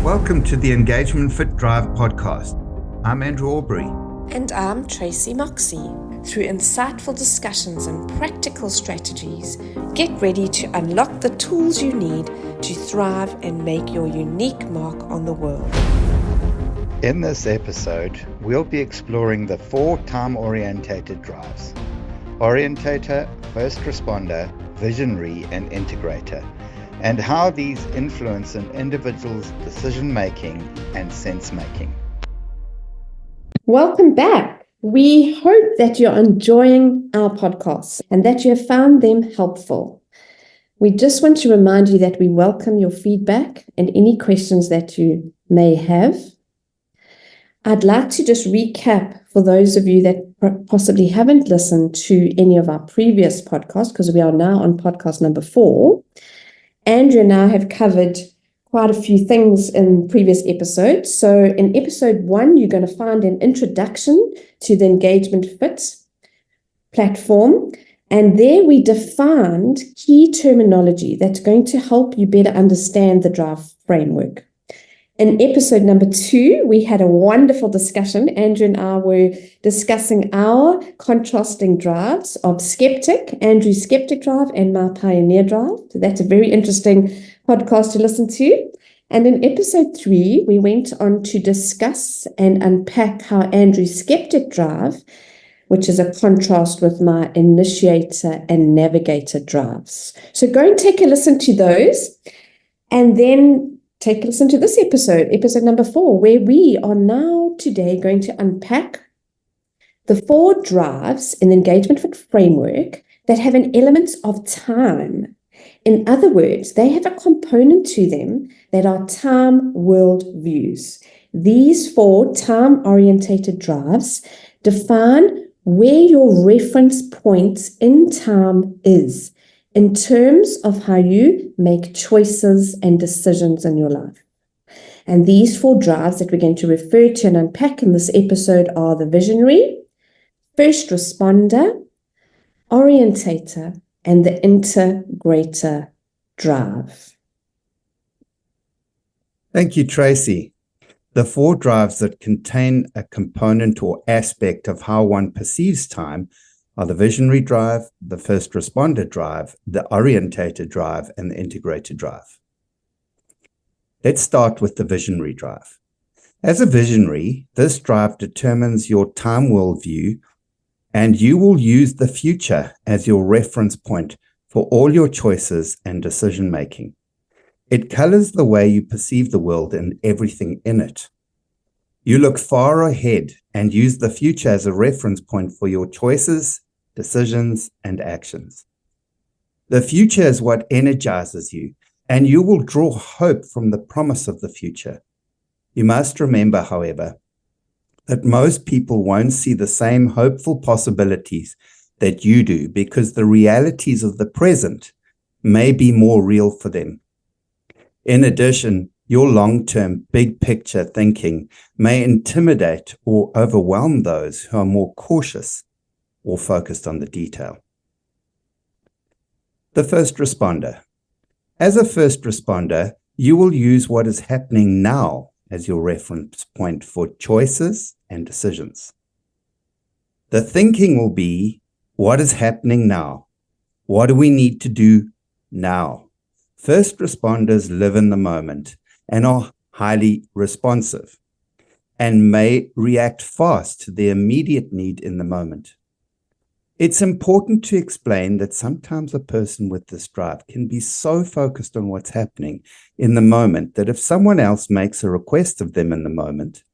Welcome to the Engagement Fit Drive podcast. I'm Andrew Aubrey. And I'm Tracy Moxie. Through insightful discussions and practical strategies, get ready to unlock the tools you need to thrive and make your unique mark on the world. In this episode, we'll be exploring the 4 time-orientated drives: Orientator, First Responder, Visionary, and Integrator, and how these influence an individual's decision-making and sense-making. Welcome back. We hope that you're enjoying our podcasts and that you have found them helpful. We just want to remind you that we welcome your feedback and any questions that you may have. I'd like to just recap for those of you that possibly haven't listened to any of our previous podcasts, because we are now on podcast number 4. Andrew and I have covered quite a few things in previous episodes. So in episode 1, you're going to find an introduction to the Engagement Fit platform. And there we defined key terminology that's going to help you better understand the drive framework. In episode number 2, we had a wonderful discussion. Andrew and I were discussing our contrasting drives of Skeptic, Andrew's Skeptic drive, and my Pioneer drive. So that's a very interesting podcast to listen to. And in episode 3, we went on to discuss and unpack how Andrew's Skeptic drive, which is a contrast with my Initiator and Navigator drives. So go and take a listen to those, and then take a listen to this episode number 4, where we are now today going to unpack the 4 drives in the Engagement Fit framework that have an element of time. In other words, they have a component to them that are time world views. These 4 time-orientated drives define where your reference point in time is in terms of how you make choices and decisions in your life. And these 4 drives that we're going to refer to and unpack in this episode are the Visionary, First Responder, Orientator, and the Integrator drive. Thank you, Tracy. The 4 drives that contain a component or aspect of how one perceives time are the Visionary drive, the First Responder drive, the Orientator drive, and the Integrator drive. Let's start with the Visionary drive. As a visionary, this drive determines your time worldview, and you will use the future as your reference point for all your choices and decision making. It colors the way you perceive the world and everything in it. You look far ahead and use the future as a reference point for your choices, decisions, and actions. The future is what energizes you, and you will draw hope from the promise of the future. You must remember, however, that most people won't see the same hopeful possibilities that you do because the realities of the present may be more real for them. In addition, your long-term, big picture thinking may intimidate or overwhelm those who are more cautious or focused on the detail. The First Responder. As a first responder, you will use what is happening now as your reference point for choices and decisions. The thinking will be, what is happening now? What do we need to do now? First responders live in the moment and are highly responsive and may react fast to the immediate need in the moment. It's important to explain that sometimes a person with this drive can be so focused on what's happening in the moment that if someone else makes a request of them in the moment,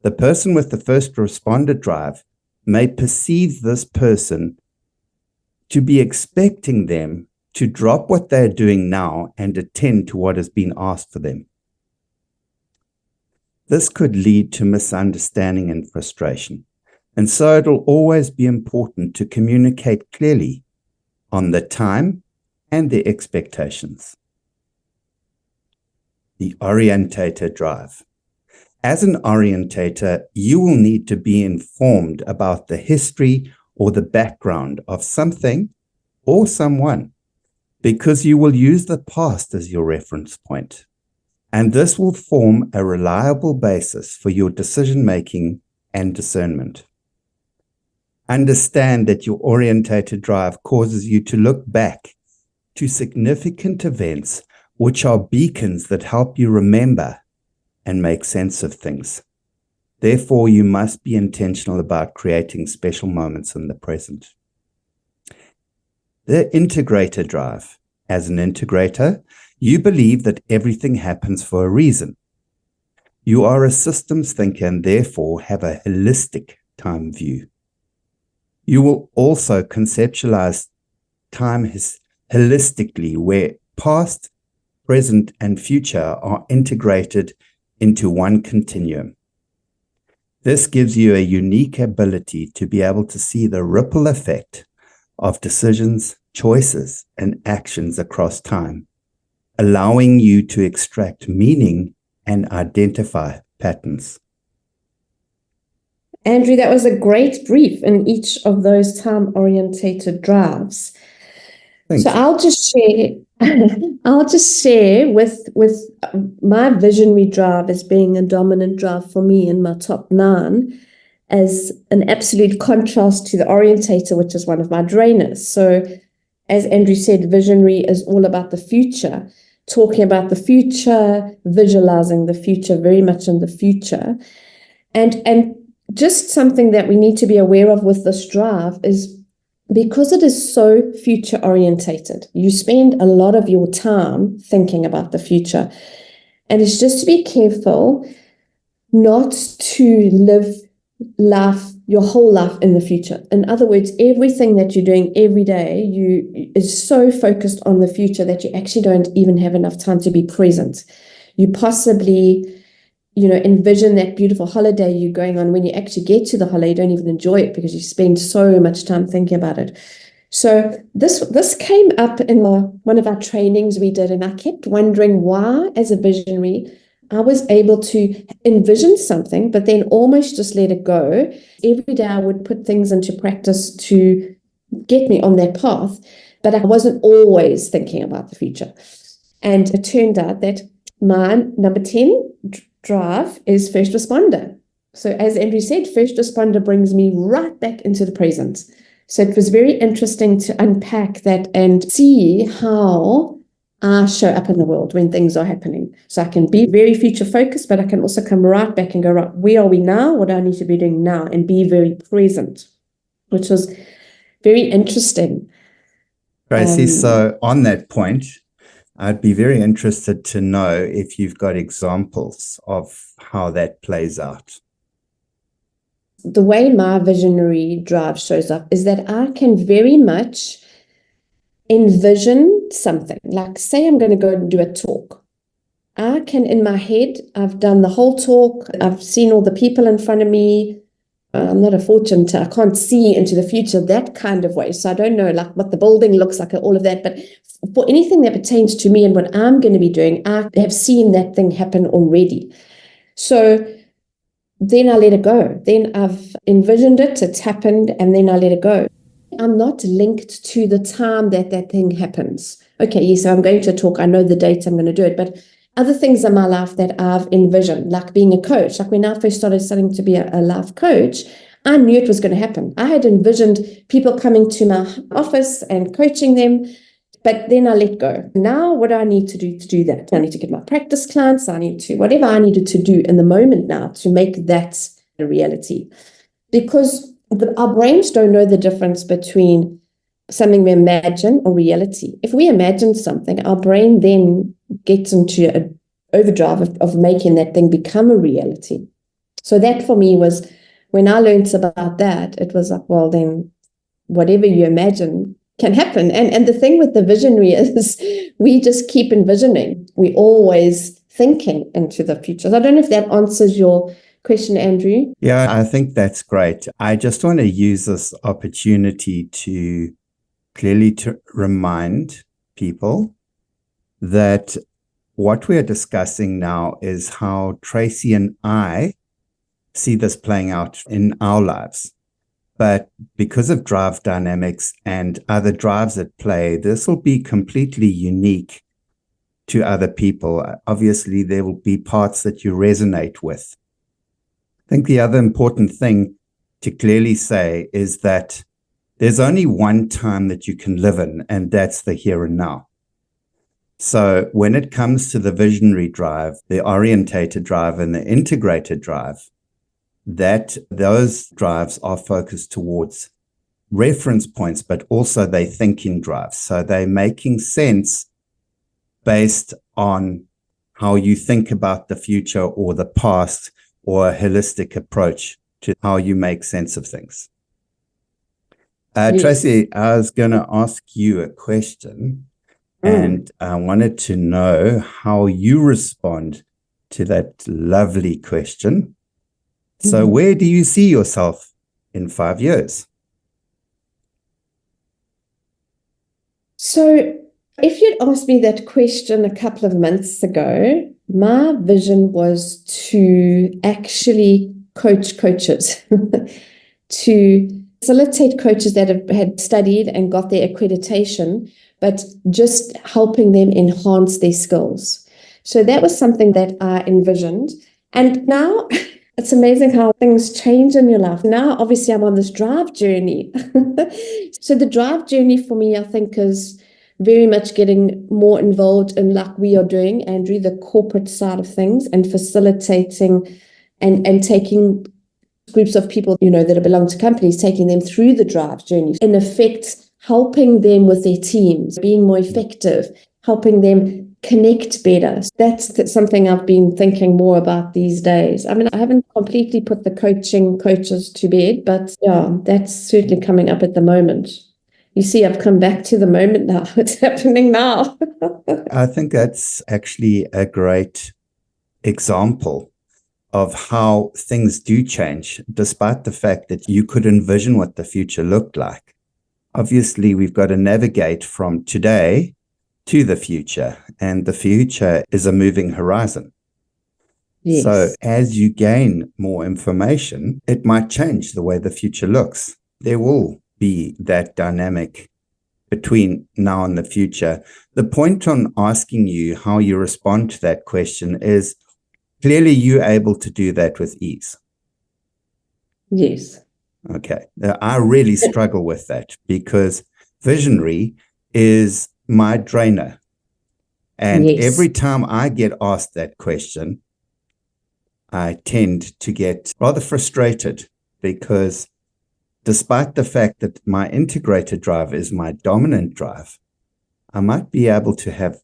the person with the first responder drive may perceive this person to be expecting them to drop what they're doing now and attend to what has been asked for them. This could lead to misunderstanding and frustration. And so it'll always be important to communicate clearly on the time and the expectations. The Orientator drive. As an orientator, you will need to be informed about the history or the background of something or someone, because you will use the past as your reference point. And this will form a reliable basis for your decision-making and discernment. Understand that your orientated drive causes you to look back to significant events, which are beacons that help you remember and make sense of things. Therefore, you must be intentional about creating special moments in the present. The integrator drive. As an integrator, you believe that everything happens for a reason. You are a systems thinker and therefore have a holistic time view. You will also conceptualize time holistically, where past, present, and future are integrated into one continuum. This gives you a unique ability to be able to see the ripple effect of decisions, choices, and actions across time, allowing you to extract meaning and identify patterns. Andrew, that was a great brief in each of those time-orientated drives. Thank you. I'll just share with my visionary drive as being a dominant drive for me in my top 9 as an absolute contrast to the orientator, which is one of my drainers. So as Andrew said, visionary is all about the future, talking about the future, visualizing the future, very much in the future. And just something that we need to be aware of with this drive is, because it is so future orientated, you spend a lot of your time thinking about the future. And it's just to be careful not to live your whole life in the future. In other words, everything that you're doing every day is so focused on the future that you actually don't even have enough time to be present. You possibly envision that beautiful holiday you're going on. When you actually get to the holiday, you don't even enjoy it because you spend so much time thinking about it. So this came up in one of our trainings we did, and I kept wondering why, as a visionary, I was able to envision something, but then almost just let it go. Every day I would put things into practice to get me on that path, but I wasn't always thinking about the future. And it turned out that my number 10 drive is first responder. So as Andrew said, first responder brings me right back into the present. So it was very interesting to unpack that and see how I show up in the world when things are happening. So I can be very future focused, but I can also come right back and go, right, where are we now? What do I need to be doing now? And be very present, which was very interesting. Tracy, so on that point, I'd be very interested to know if you've got examples of how that plays out. The way my visionary drive shows up is that I can very much envision something. Like, say I'm going to go and do a talk. I can, in my head, I've done the whole talk. I've seen all the people in front of me. I'm not a fortune teller. I can't see into the future that kind of way. So I don't know like what the building looks like, all of that. But for anything that pertains to me and what I'm going to be doing, I have seen that thing happen already. So then I let it go. Then I've envisioned it, it's happened, and then I let it go. I'm not linked to the time that thing happens. Okay, yes, so I'm going to talk. I know the date I'm going to do it. But other things in my life that I've envisioned, like being a coach, like when I first started studying to be a life coach, I knew it was going to happen. I had envisioned people coming to my office and coaching them, but then I let go. Now, what do I need to do that? I need to get my practice clients. I need to, whatever I needed to do in the moment now to make that a reality. Because our brains don't know the difference between something we imagine or reality. If we imagine something, our brain then gets into an overdrive of making that thing become a reality. So that for me was, when I learned about that, it was like, well, then whatever you imagine can happen. And the thing with the visionary is we just keep envisioning. We're always thinking into the future. So I don't know if that answers your question, Andrew. Yeah, I think that's great. I just want to use this opportunity to clearly remind people that what we're discussing now is how Tracy and I see this playing out in our lives. But because of drive dynamics and other drives at play, this will be completely unique to other people. Obviously, there will be parts that you resonate with. I think the other important thing to clearly say is that there's only one time that you can live in, and that's the here and now. So when it comes to the visionary drive, the orientated drive, and the integrated drive, those drives are focused towards reference points, but also they thinking drives. So they're making sense based on how you think about the future or the past, or a holistic approach to how you make sense of things. Yes. Tracy, I was going to ask you a question, and I wanted to know how you respond to that lovely question. So where do you see yourself in 5 years? So if you'd asked me that question a couple of months ago, my vision was to actually coach coaches, to facilitate coaches that had studied and got their accreditation, but just helping them enhance their skills. So that was something that I envisioned. And now it's amazing how things change in your life. Now, obviously, I'm on this drive journey. So the drive journey for me, I think, is very much getting more involved in, like we are doing, Andrew, the corporate side of things, and facilitating and taking groups of people, that belong to companies, taking them through the drive journey. In effect, helping them with their teams, being more effective, helping them connect better. That's something I've been thinking more about these days. I mean, I haven't completely put the coaches to bed, but yeah, that's certainly coming up at the moment. You see, I've come back to the moment now. It's happening now. I think that's actually a great example of how things do change, despite the fact that you could envision what the future looked like. Obviously, we've got to navigate from today to the future, and the future is a moving horizon. Yes. So as you gain more information, it might change the way the future looks. There will be that dynamic between now and the future. The point on asking you how you respond to that question is clearly you're able to do that with ease. Yes. Okay. I really struggle with that because visionary is my drainer. And every time I get asked that question, I tend to get rather frustrated because despite the fact that my integrated drive is my dominant drive, I might be able to have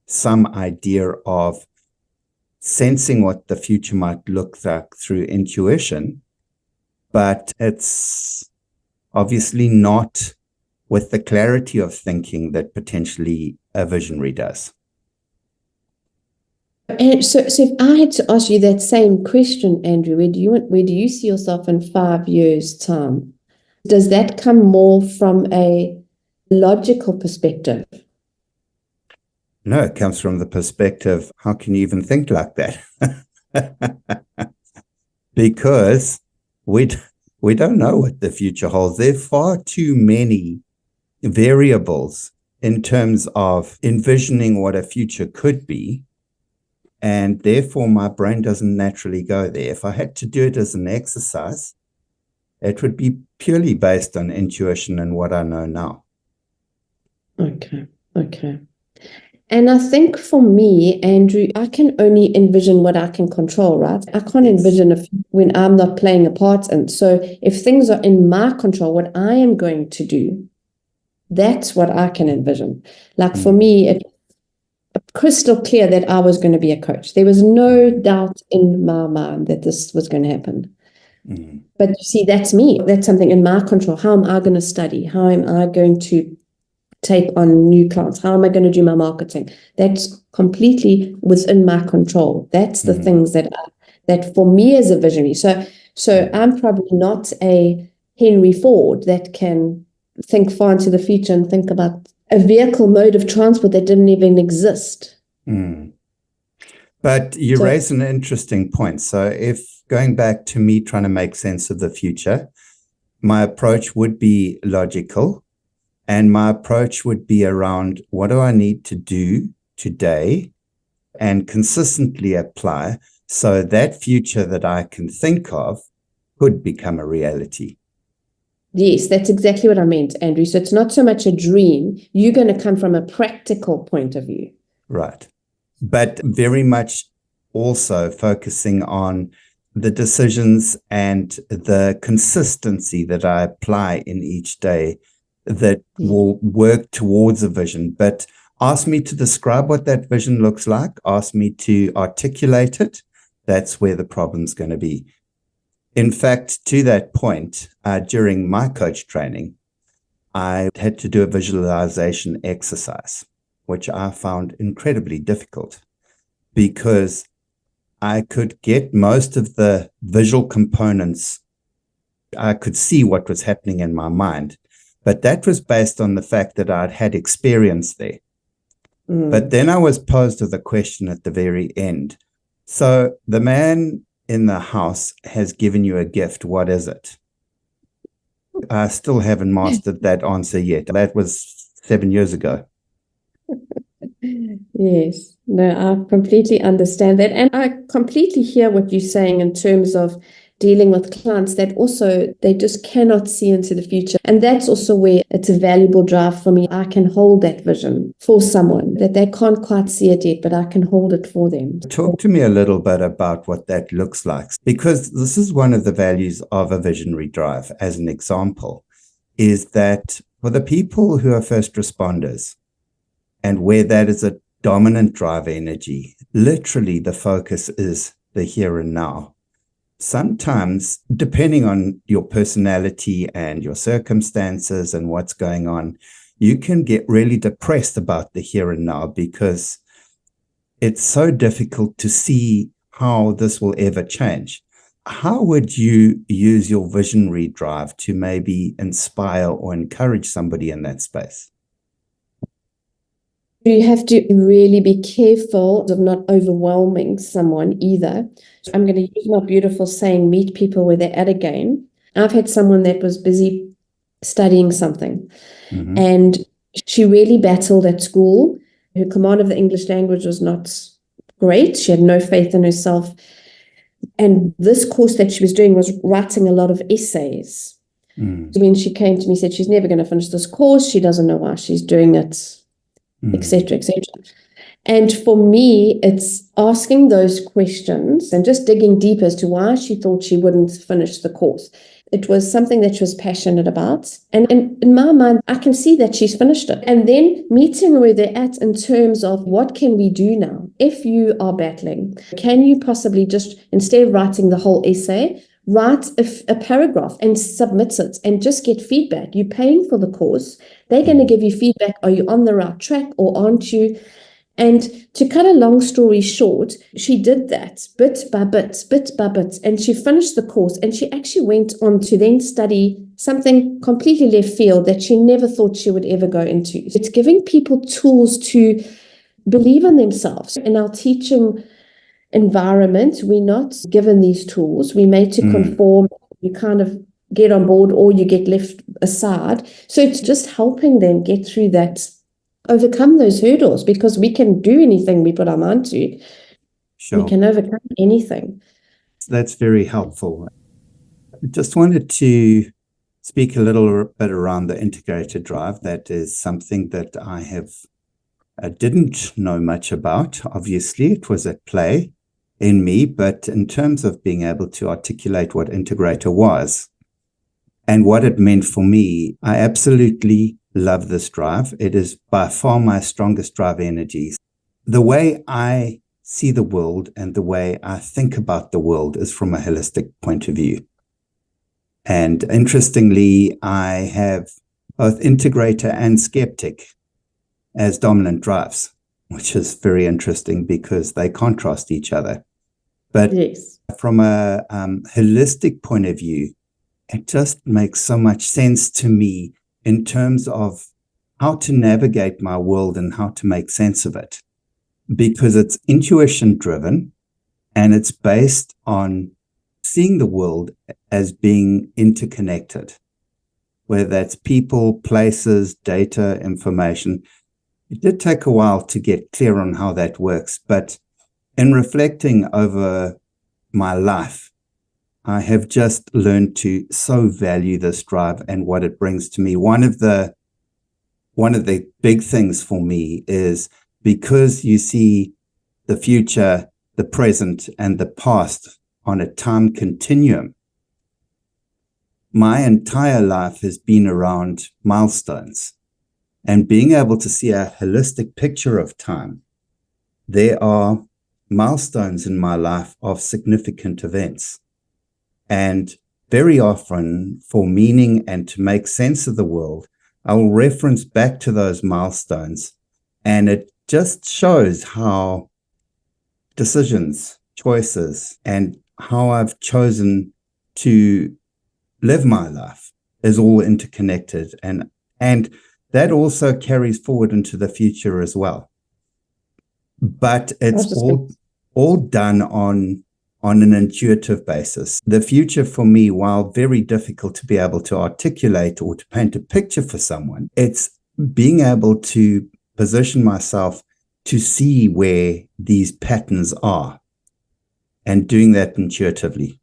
some idea of sensing what the future might look like through intuition, but it's obviously not with the clarity of thinking that potentially a visionary does. And so if I had to ask you that same question, Andrew, where do you see yourself in 5 years' time? Does that come more from a logical perspective? No, it comes from the perspective, how can you even think like that? Because we don't know what the future holds. There are far too many variables in terms of envisioning what a future could be. And therefore, my brain doesn't naturally go there. If I had to do it as an exercise, it would be purely based on intuition and what I know now. Okay. And I think for me, Andrew, I can only envision what I can control, right? I can't envision when I'm not playing a part in. So if things are in my control, what I am going to do, that's what I can envision. Like for me, it's crystal clear that I was going to be a coach. There was no doubt in my mind that this was going to happen. But you see, that's me. That's something in my control. How am I going to study? How am I going to take on new clients? How am I going to do my marketing? That's completely within my control. That's the things that for me as a visionary. So I'm probably not a Henry Ford that can think far into the future and think about a vehicle mode of transport that didn't even exist. But you raise an interesting point. So if going back to me trying to make sense of the future, my approach would be logical. And my approach would be around what do I need to do today and consistently apply so that future that I can think of could become a reality. Yes, that's exactly what I meant, Andrew. So it's not so much a dream. You're going to come from a practical point of view. Right. But very much also focusing on the decisions and the consistency that I apply in each day that will work towards a vision. But ask me to describe what that vision looks like. Ask me to articulate it. That's where the problem's going to be. In fact, to that point, during my coach training, I had to do a visualization exercise, which I found incredibly difficult because I could get most of the visual components. I could see what was happening in my mind, but that was based on the fact that I'd had experience there. But then I was posed with a question at the very end. So the man in the house has given you a gift. What is it? I still haven't mastered that answer yet. That was 7 years ago. Yes, no, I completely understand that. And I completely hear what you're saying in terms of dealing with clients that also, they just cannot see into the future. And that's also where it's a valuable drive for me. I can hold that vision for someone that they can't quite see it yet, but I can hold it for them. Talk to me a little bit about what that looks like, because this is one of the values of a visionary drive, as an example, is that for the people who are first responders, and where that is a dominant drive energy, literally the focus is the here and now. Sometimes, depending on your personality and your circumstances and what's going on, you can get really depressed about the here and now because it's so difficult to see how this will ever change. How would you use your visionary drive to maybe inspire or encourage somebody in that space? You have to really be careful of not overwhelming someone either. I'm going to use my beautiful saying, meet people where they're at again. I've had someone that was busy studying something, and she really battled at school. Her command of the English language was not great. She had no faith in herself. And this course that she was doing was writing a lot of essays. When she came to me, said she's never going to finish this course. She doesn't know why she's doing it, etc., etc. And for me, it's asking those questions and just digging deep as to why she thought she wouldn't finish the course. It was something that she was passionate about. And in my mind, I can see that she's finished it. And then meeting where they're at in terms of what can we do now? If you are battling, can you possibly just, instead of writing the whole essay, write a paragraph and submit it and just get feedback. You're paying for the course. They're going to give you feedback. Are you on the right track or aren't you? And to cut a long story short, she did that bit by bit, and she finished the course, and she actually went on to then study something completely left field that she never thought she would ever go into. It's giving people tools to believe in themselves. In our teaching environment, we're not given these tools. We're made to conform. You kind of get on board or you get left aside. So it's just helping them get through that, overcome those hurdles, because we can do anything we put our mind to. Sure. We can overcome anything. That's very helpful. I just wanted to speak a little bit around the integrator drive. That is something that I didn't know much about. Obviously, it was at play in me, but in terms of being able to articulate what integrator was and what it meant for me, I absolutely love this drive. It is by far my strongest drive energy. The way I see the world and the way I think about the world is from a holistic point of view. And interestingly, I have both integrator and skeptic as dominant drives, which is very interesting because they contrast each other. But yes, from a holistic point of view, it just makes so much sense to me in terms of how to navigate my world and how to make sense of it, because it's intuition driven and it's based on seeing the world as being interconnected, whether that's people, places, data, information. It did take a while to get clear on how that works, but in reflecting over my life, I have just learned to so value this drive and what it brings to me. One of the big things for me is because you see the future, the present, and the past on a time continuum. My entire life has been around milestones. And being able to see a holistic picture of time, there are milestones in my life of significant events. And very often, for meaning and to make sense of the world, I will reference back to those milestones. And it just shows how decisions, choices, and how I've chosen to live my life is all interconnected. And that also carries forward into the future as well. But it's all done on an intuitive basis. The future for me, while very difficult to be able to articulate or to paint a picture for someone, it's being able to position myself to see where these patterns are and doing that intuitively.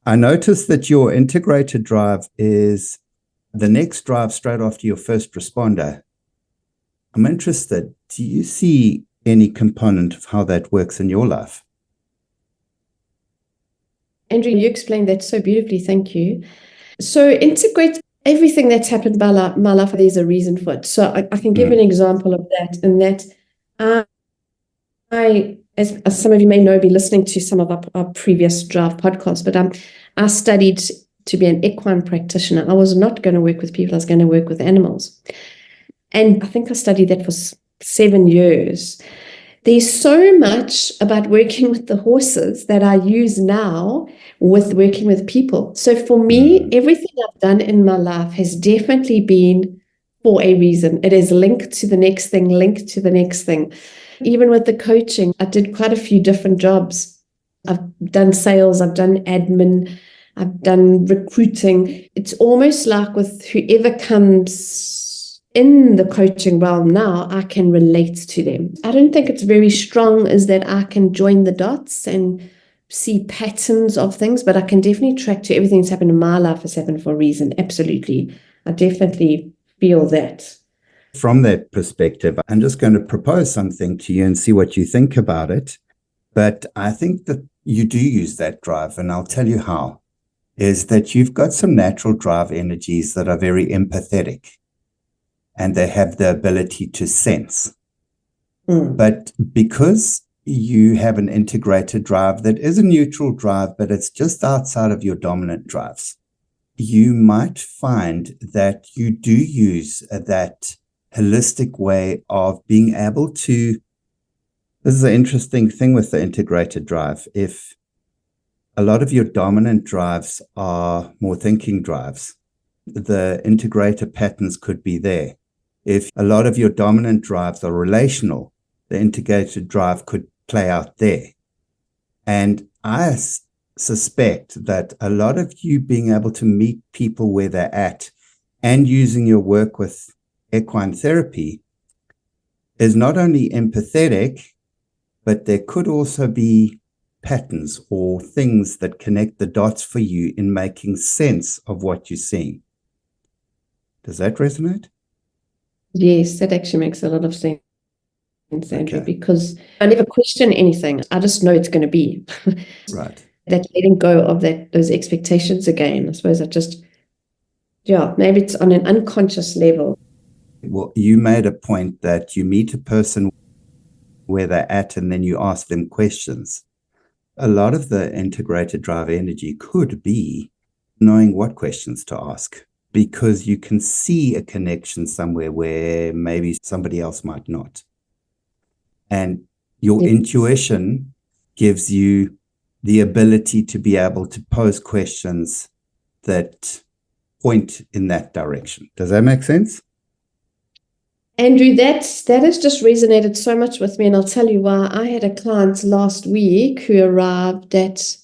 I noticed that your integrated drive is the next drive straight after your first responder. I'm interested, do you see any component of how that works in your life? Andrew, you explained that so beautifully. Thank you. So integrate everything that's happened in my life. There's a reason for it. So I can give an example of that. And that I, as some of you may know, been listening to some of our previous drive podcasts, but I studied to be an equine practitioner. I was not going to work with people. I was going to work with animals. And I think I studied that for 7 years. There's so much about working with the horses that I use now with working with people. So for me, everything I've done in my life has definitely been for a reason. It is linked to the next thing, linked to the next thing. Even with the coaching, I did quite a few different jobs. I've done sales, I've done admin, I've done recruiting. It's almost like with whoever comes in the coaching realm now, I can relate to them. I don't think it's very strong is that I can join the dots and see patterns of things, but I can definitely track to everything that's happened in my life has happened for a reason. Absolutely. I definitely feel that. From that perspective, I'm just going to propose something to you and see what you think about it. But I think that you do use that drive, and I'll tell you how, is that you've got some natural drive energies that are very empathetic, and they have the ability to sense. But because you have an integrated drive that is a neutral drive, but it's just outside of your dominant drives, you might find that you do use that holistic way of being able to. This is an interesting thing with the integrated drive. If a lot of your dominant drives are more thinking drives, the integrator patterns could be there. If a lot of your dominant drives are relational, the integrated drive could play out there. And I suspect that a lot of you being able to meet people where they're at and using your work with equine therapy is not only empathetic, but there could also be patterns or things that connect the dots for you in making sense of what you're seeing. Does that resonate? Yes, that actually makes a lot of sense, Andrew, because I never question anything. I just know it's going to be. Right. That letting go of those expectations again. I suppose maybe it's on an unconscious level. Well, you made a point that you meet a person where they're at and then you ask them questions. A lot of the integrated drive energy could be knowing what questions to ask, because you can see a connection somewhere where maybe somebody else might not. And your intuition gives you the ability to be able to pose questions that point in that direction. Does that make sense? Andrew, that has just resonated so much with me, and I'll tell you why. I had a client last week who arrived at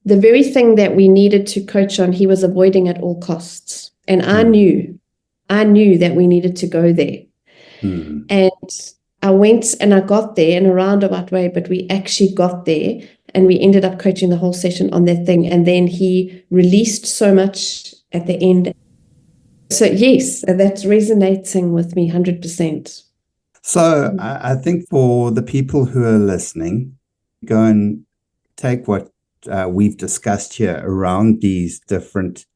the very thing that we needed to coach on. He was avoiding at all costs, and I knew that we needed to go there. And I went and I got there in a roundabout way, but we actually got there and we ended up coaching the whole session on that thing. And then he released so much at the end. So yes, that's resonating with me 100%. So I think for the people who are listening, go and take what we've discussed here around these different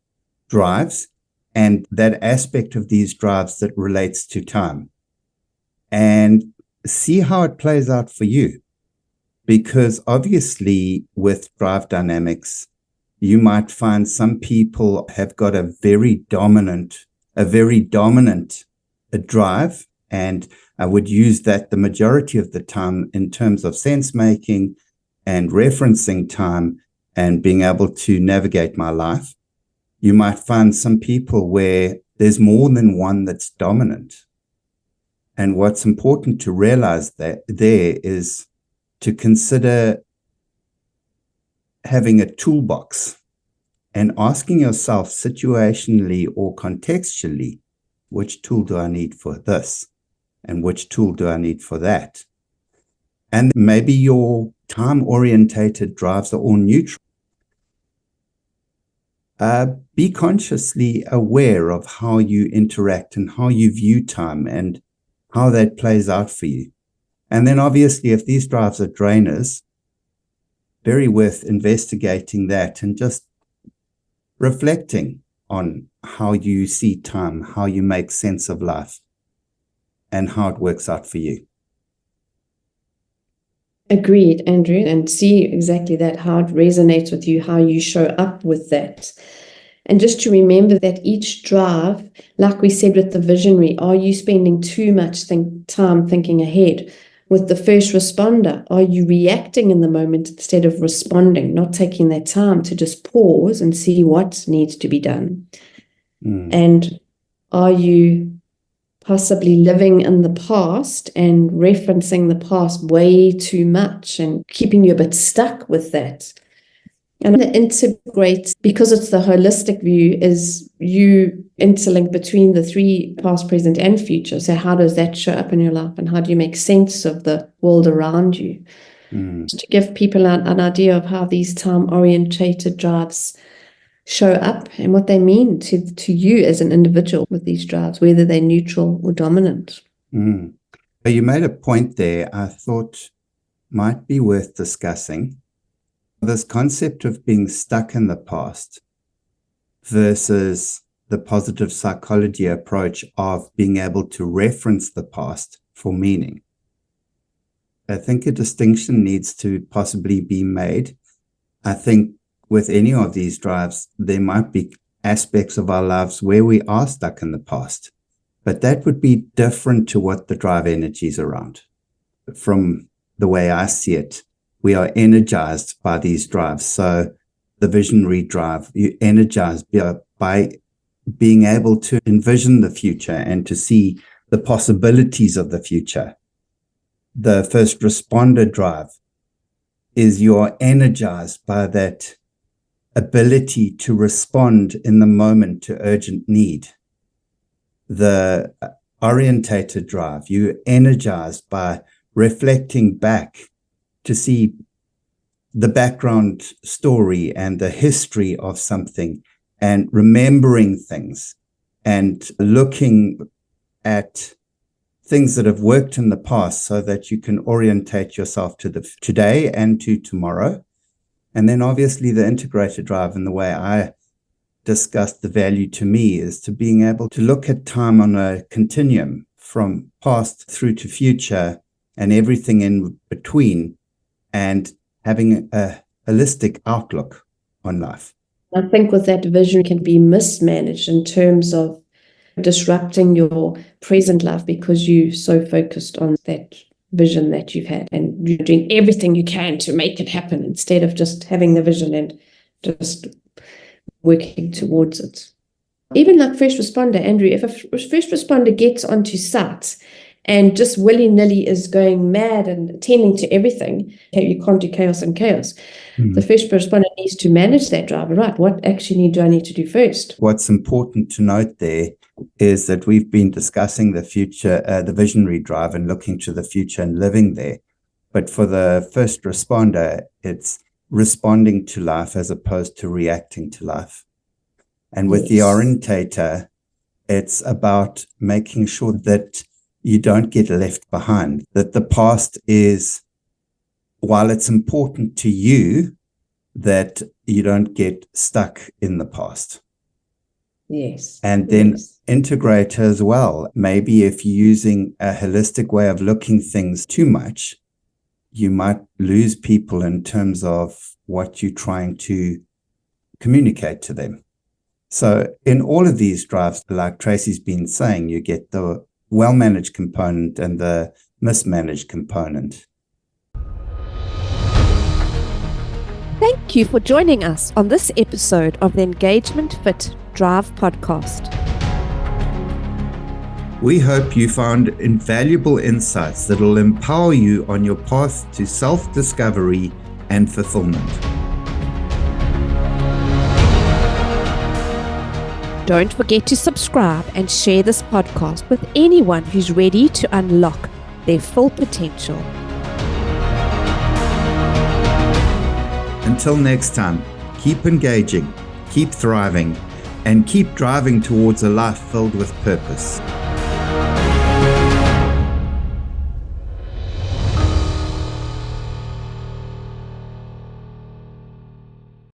drives and that aspect of these drives that relates to time, and see how it plays out for you. Because obviously with drive dynamics, you might find some people have got a very dominant drive, and I would use that the majority of the time in terms of sense making and referencing time and being able to navigate my life. You might find some people where there's more than one that's dominant. And what's important to realize that there is to consider having a toolbox and asking yourself situationally or contextually, which tool do I need for this? And which tool do I need for that? And maybe your time-orientated drives are all neutral. Be consciously aware of how you interact and how you view time and how that plays out for you. And then obviously, if these drives are drainers, very worth investigating that and just reflecting on how you see time, how you make sense of life, and how it works out for you. Agreed, Andrew, and see exactly that, how it resonates with you, how you show up with that. And just to remember that each drive, like we said with the visionary, are you spending too much time thinking ahead? With the first responder, are you reacting in the moment instead of responding, not taking that time to just pause and see what needs to be done? And are you possibly living in the past and referencing the past way too much and keeping you a bit stuck with that? And the integrate, because it's the holistic view, is you interlink between the three, past, present, and future. So how does that show up in your life, and how do you make sense of the world around you? To give people an idea of how these time-orientated drives show up and what they mean to you as an individual with these drives, whether they're neutral or dominant. You made a point there I thought might be worth discussing. This concept of being stuck in the past versus the positive psychology approach of being able to reference the past for meaning. I think a distinction needs to possibly be made. I think with any of these drives, there might be aspects of our lives where we are stuck in the past, but that would be different to what the drive energy is around. From the way I see it, we are energized by these drives. So the visionary drive, you're energized by being able to envision the future and to see the possibilities of the future. The first responder drive is you're energized by that ability to respond in the moment to urgent need. The orientated drive, you're energized by reflecting back to see the background story and the history of something and remembering things and looking at things that have worked in the past so that you can orientate yourself to the today and to tomorrow. And then obviously the integrator drive, and the way I discussed the value to me is to being able to look at time on a continuum from past through to future and everything in between, and having a holistic outlook on life. I think with that vision can be mismanaged in terms of disrupting your present life because you're so focused on that vision that you've had and you're doing everything you can to make it happen instead of just having the vision and just working towards it. Even like first responder, Andrew, if a first responder gets onto site and just willy-nilly is going mad and attending to everything, you can't do chaos and chaos. The first responder needs to manage that driver, right? What action do I need to do first? What's important to note there is that we've been discussing the future, the visionary drive, and looking to the future and living there. But for the first responder, it's responding to life as opposed to reacting to life. And with the orientator, it's about making sure that you don't get left behind, that the past is, while it's important to you, that you don't get stuck in the past. Yes. And then integrator as well. Maybe if you're using a holistic way of looking things too much, you might lose people in terms of what you're trying to communicate to them. So in all of these drives, like Tracy's been saying, you get the well-managed component and the mismanaged component. Thank you for joining us on this episode of the Engagement Fit Drive podcast. We hope you found invaluable insights that will empower you on your path to self-discovery and fulfillment. Don't forget to subscribe and share this podcast with anyone who's ready to unlock their full potential. Until next time, keep engaging, keep thriving, and keep driving towards a life filled with purpose.